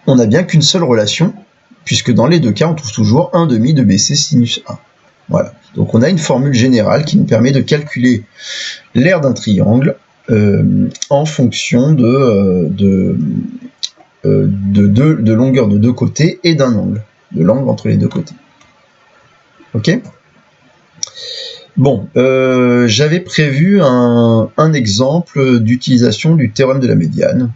on n'a bien qu'une seule relation, puisque dans les deux cas, on trouve toujours 1/2 de BC sinus A. Voilà. Donc on a une formule générale qui nous permet de calculer l'aire d'un triangle en fonction de longueur de deux côtés et d'un angle, de l'angle entre les deux côtés. Ok ? Bon, j'avais prévu un exemple d'utilisation du théorème de la médiane.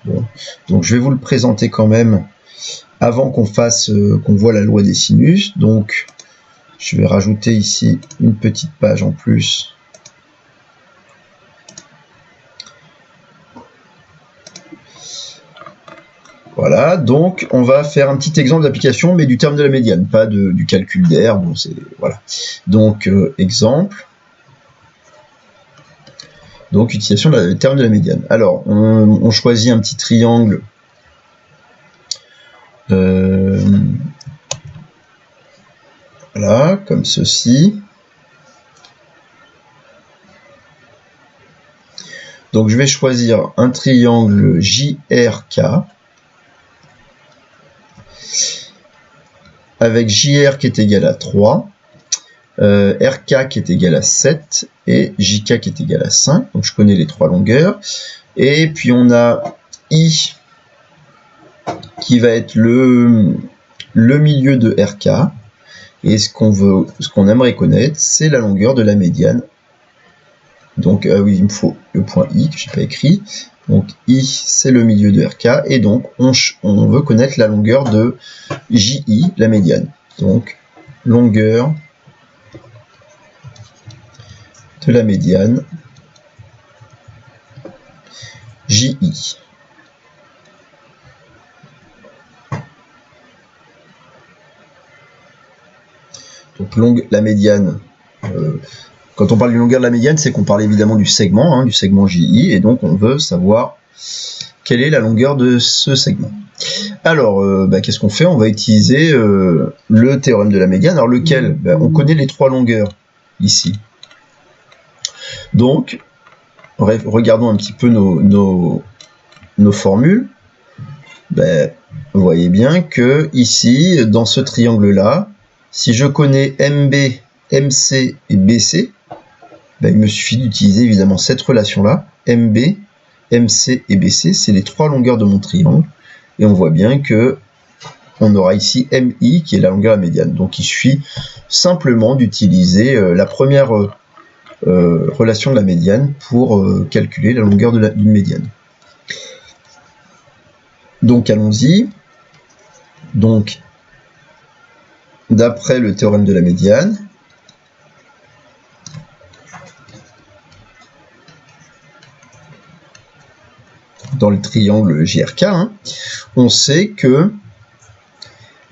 Bon, donc je vais vous le présenter quand même avant qu'on voit la loi des sinus. Donc je vais rajouter ici une petite page en plus. Voilà, donc on va faire un petit exemple d'application, mais du terme de la médiane, pas du calcul d'air. Bon, voilà. Donc exemple. Donc utilisation du terme de la médiane. Alors on choisit un petit triangle. Voilà, comme ceci. Donc je vais choisir un triangle JRK avec JR qui est égal à 3, RK qui est égal à 7 et JK qui est égal à 5. Donc je connais les trois longueurs. Et puis on a I qui va être le milieu de RK. Et ce qu'on aimerait connaître, c'est la longueur de la médiane. Donc oui, il me faut le point I que je n'ai pas écrit. Donc I, c'est le milieu de RK. Et donc on veut connaître la longueur de JI, la médiane. Donc longueur de la médiane JI. Donc la médiane, quand on parle d'une longueur de la médiane, c'est qu'on parle évidemment du segment JI, et donc on veut savoir quelle est la longueur de ce segment. Alors, qu'est-ce qu'on fait? On va utiliser le théorème de la médiane. Alors lequel? On connaît les trois longueurs ici. Donc, regardons un petit peu nos formules. Vous voyez bien que ici, dans ce triangle-là, si je connais MB, MC et BC, il me suffit d'utiliser évidemment cette relation-là. MB, MC et BC, c'est les trois longueurs de mon triangle. Et on voit bien que on aura ici MI qui est la longueur de la médiane. Donc il suffit simplement d'utiliser la première relation de la médiane pour calculer la longueur d'une médiane. Donc allons-y. Donc d'après le théorème de la médiane, dans le triangle JRK, on sait que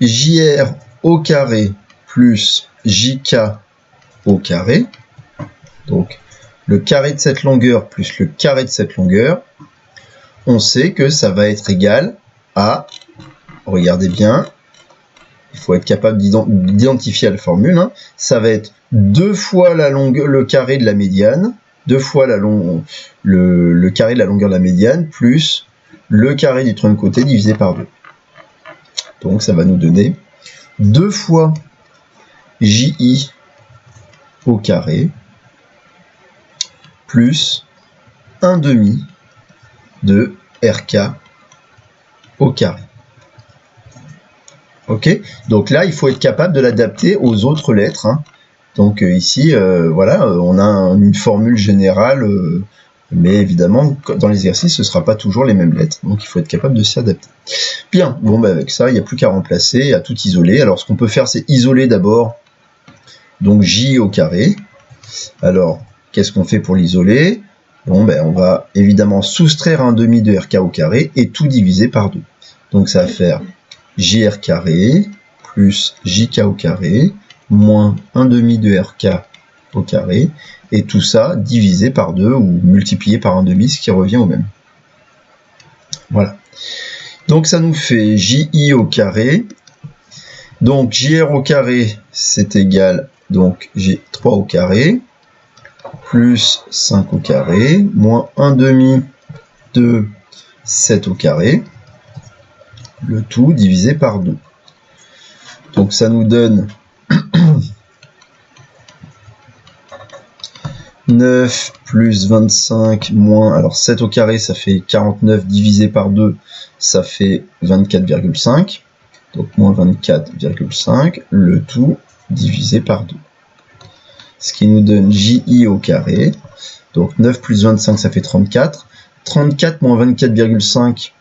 JR au carré plus JK au carré, donc le carré de cette longueur plus le carré de cette longueur, on sait que ça va être égal à, regardez bien, il faut être capable d'identifier la formule, ça va être 2 fois le carré de la médiane, 2 fois le carré de la longueur de la médiane, plus le carré du tronc de côté divisé par 2. Donc ça va nous donner 2 fois JI au carré, plus 1/2 de RK au carré. Ok, donc là il faut être capable de l'adapter aux autres lettres. Donc ici, voilà, on a une formule générale Mais évidemment, dans les exercices, ce ne sera pas toujours les mêmes lettres, donc il faut être capable de s'y adapter. Bien, bon, bah avec ça, il n'y a plus qu'à remplacer, à tout isoler. Alors, ce qu'on peut faire, c'est isoler d'abord, donc J au carré. Alors, qu'est-ce qu'on fait pour l'isoler? Bon, ben, on va évidemment soustraire 1/2 de RK au carré et tout diviser par 2. Donc, ça va faire JR carré plus JK au carré moins 1/2 de RK au carré, et tout ça divisé par 2 ou multiplié par 1/2, ce qui revient au même. Voilà. Donc ça nous fait JI au carré. Donc JR au carré, c'est égal, donc J3 au carré, plus 5 au carré, moins 1/2 de 7 au carré, le tout divisé par 2. Donc ça nous donne 9 plus 25 moins, alors 7 au carré, ça fait 49 divisé par 2, ça fait 24,5. Donc moins 24,5, le tout divisé par 2. Ce qui nous donne JI au carré. Donc 9 plus 25, ça fait 34. 34 moins 24,5,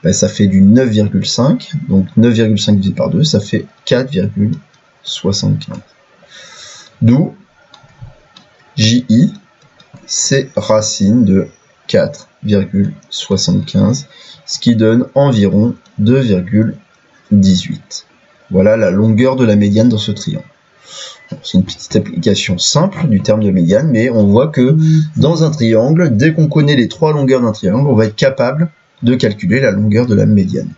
ben, ça fait du 9,5. Donc 9,5 divisé par 2, ça fait 4,75. D'où JI, c'est racine de 4,75, ce qui donne environ 2,18. Voilà la longueur de la médiane dans ce triangle. C'est une petite application simple du terme de médiane, mais on voit que dans un triangle, dès qu'on connaît les 3 longueurs d'un triangle, on va être capable de calculer la longueur de la médiane.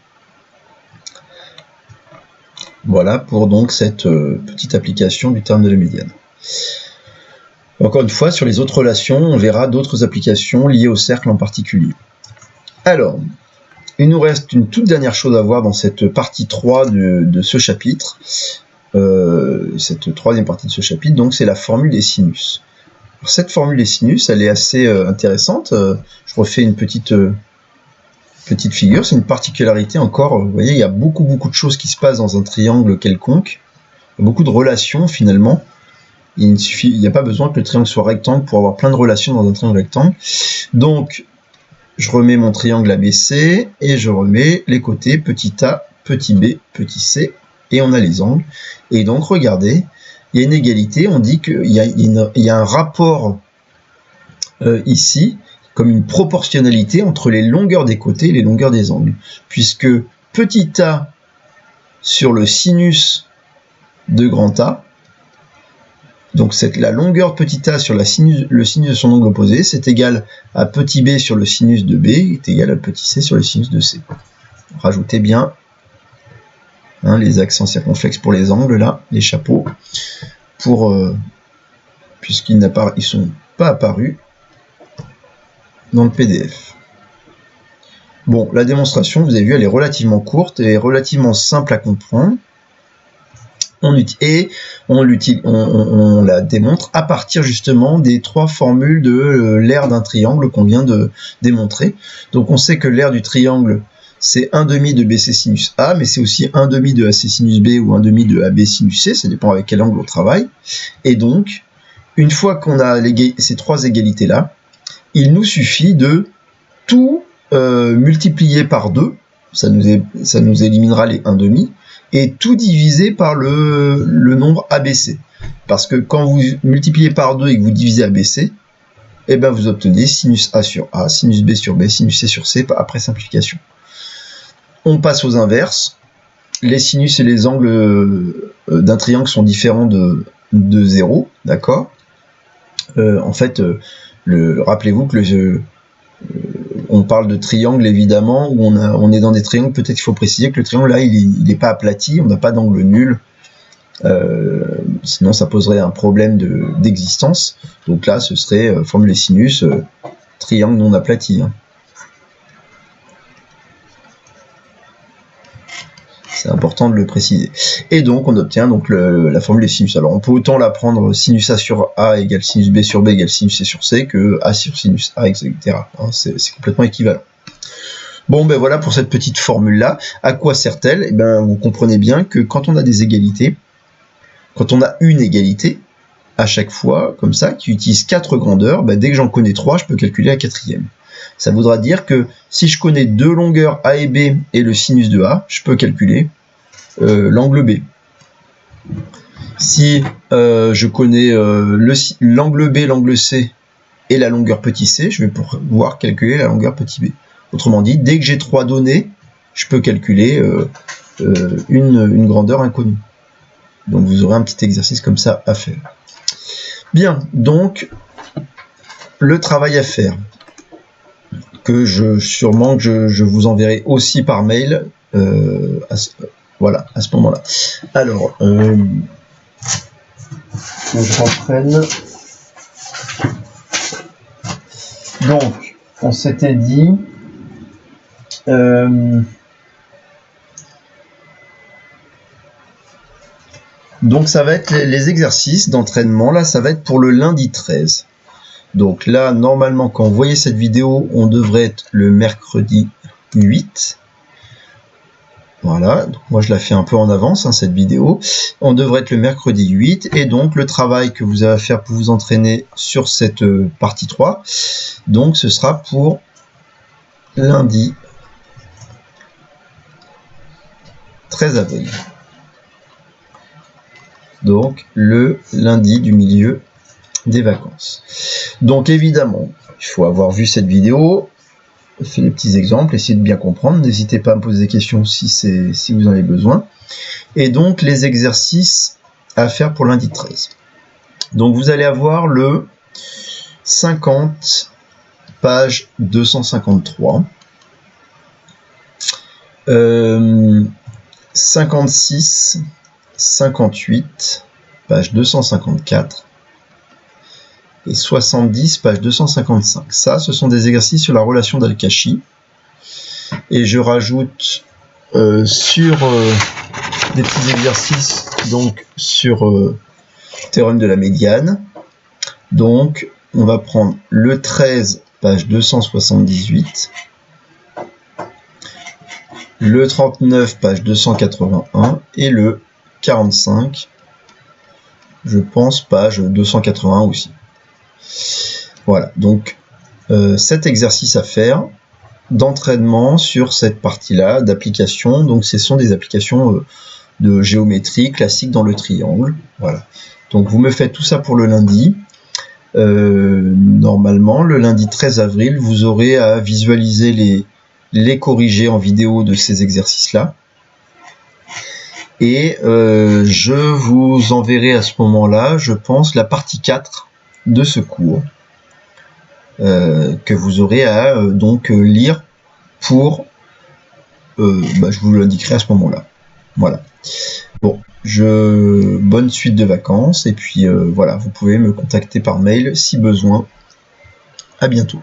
Voilà pour donc cette petite application du terme de la médiane. Encore une fois, sur les autres relations, on verra d'autres applications liées au cercle en particulier. Alors, il nous reste une toute dernière chose à voir dans cette partie 3 de ce chapitre, cette troisième partie de ce chapitre, donc c'est la formule des sinus. Alors, cette formule des sinus, elle est assez intéressante. Je refais une petite figure, c'est une particularité encore. Vous voyez, il y a beaucoup de choses qui se passent dans un triangle quelconque, beaucoup de relations finalement. Il n'y a pas besoin que le triangle soit rectangle pour avoir plein de relations dans un triangle rectangle. Donc, je remets mon triangle ABC et je remets les côtés petit a, petit b, petit c, et on a les angles. Et donc, regardez, il y a une égalité, on dit qu'il y a un rapport ici, comme une proportionnalité entre les longueurs des côtés et les longueurs des angles. Puisque petit a sur le sinus de grand A, donc la longueur de petit a sur le sinus de son angle opposé, c'est égal à petit b sur le sinus de B, est égal à petit c sur le sinus de C. Rajoutez bien les accents circonflexes pour les angles, là, les chapeaux, puisqu'ils ne sont pas apparus dans le PDF. Bon, la démonstration, vous avez vu, elle est relativement courte et relativement simple à comprendre. On la démontre à partir justement des 3 formules de l'aire d'un triangle qu'on vient de démontrer. Donc on sait que l'aire du triangle, c'est 1/2 de BC sinus A, mais c'est aussi 1/2 de AC sinus B ou 1/2 de AB sinus C, ça dépend avec quel angle on travaille. Et donc, une fois qu'on a ces 3 égalités-là, il nous suffit de tout multiplier par 2, ça nous éliminera les 1/2, et tout diviser par le nombre ABC. Parce que quand vous multipliez par 2 et que vous divisez ABC, eh ben vous obtenez sinus A sur A, sinus B sur B, sinus C sur C après simplification. On passe aux inverses. Les sinus et les angles d'un triangle sont différents de 0, d'accord. En fait, rappelez-vous que on parle de triangle évidemment, où on est dans des triangles, peut-être qu'il faut préciser que le triangle là, il n'est pas aplati, on n'a pas d'angle nul, sinon ça poserait un problème d'existence. Donc là, ce serait formule des sinus, triangle non aplati. C'est important de le préciser. Et donc, on obtient donc la formule des sinus. Alors, on peut autant la prendre sinus A sur A égale sinus B sur B égale sinus C sur C que A sur sinus A, etc. C'est complètement équivalent. Bon, ben voilà pour cette petite formule-là. À quoi sert-elle? Eh ben, vous comprenez bien que quand on a des égalités, quand on a une égalité, à chaque fois, comme ça, qui utilise 4 grandeurs, bah, dès que j'en connais 3, je peux calculer la quatrième. Ça voudra dire que si je connais 2 longueurs A et B et le sinus de A, je peux calculer l'angle B. Si je connais l'angle B, l'angle C et la longueur petit c, je vais pouvoir calculer la longueur petit b. Autrement dit, dès que j'ai 3 données, je peux calculer une grandeur inconnue. Donc vous aurez un petit exercice comme ça à faire. Bien, donc le travail à faire, que sûrement je vous enverrai aussi par mail voilà, à ce moment-là. Alors, je reprenne. Donc, on s'était dit... donc ça va être les exercices d'entraînement, là ça va être pour le lundi 13. Donc là, normalement, quand vous voyez cette vidéo, on devrait être le mercredi 8. Voilà, donc moi je la fais un peu en avance, hein, cette vidéo. On devrait être le mercredi 8, et donc le travail que vous avez à faire pour vous entraîner sur cette partie 3, donc ce sera pour lundi 13 avril. Donc le lundi du milieu des vacances. Donc évidemment, il faut avoir vu cette vidéo, fait les petits exemples, essayez de bien comprendre, n'hésitez pas à me poser des questions si vous en avez besoin. Et donc les exercices à faire pour lundi 13. Donc vous allez avoir le 50, page 253, 56, 58, page 254, et 70, page 255. Ça, ce sont des exercices sur la relation d'Al-Kashi. Et je rajoute sur des petits exercices donc sur théorème de la médiane. Donc, on va prendre le 13, page 278, le 39, page 281, et le 45, je pense, page 281 aussi. Voilà, donc cet exercice à faire d'entraînement sur cette partie-là d'application. Donc ce sont des applications de géométrie classique dans le triangle. Voilà. Donc vous me faites tout ça pour le lundi. Normalement, le lundi 13 avril, vous aurez à visualiser les corriger en vidéo de ces exercices-là. Et je vous enverrai à ce moment-là, je pense, la partie 4 de ce cours que vous aurez à donc lire pour je vous l'indiquerai à ce moment-là. Voilà. Bon, bonne suite de vacances, et puis voilà, vous pouvez me contacter par mail si besoin. À bientôt.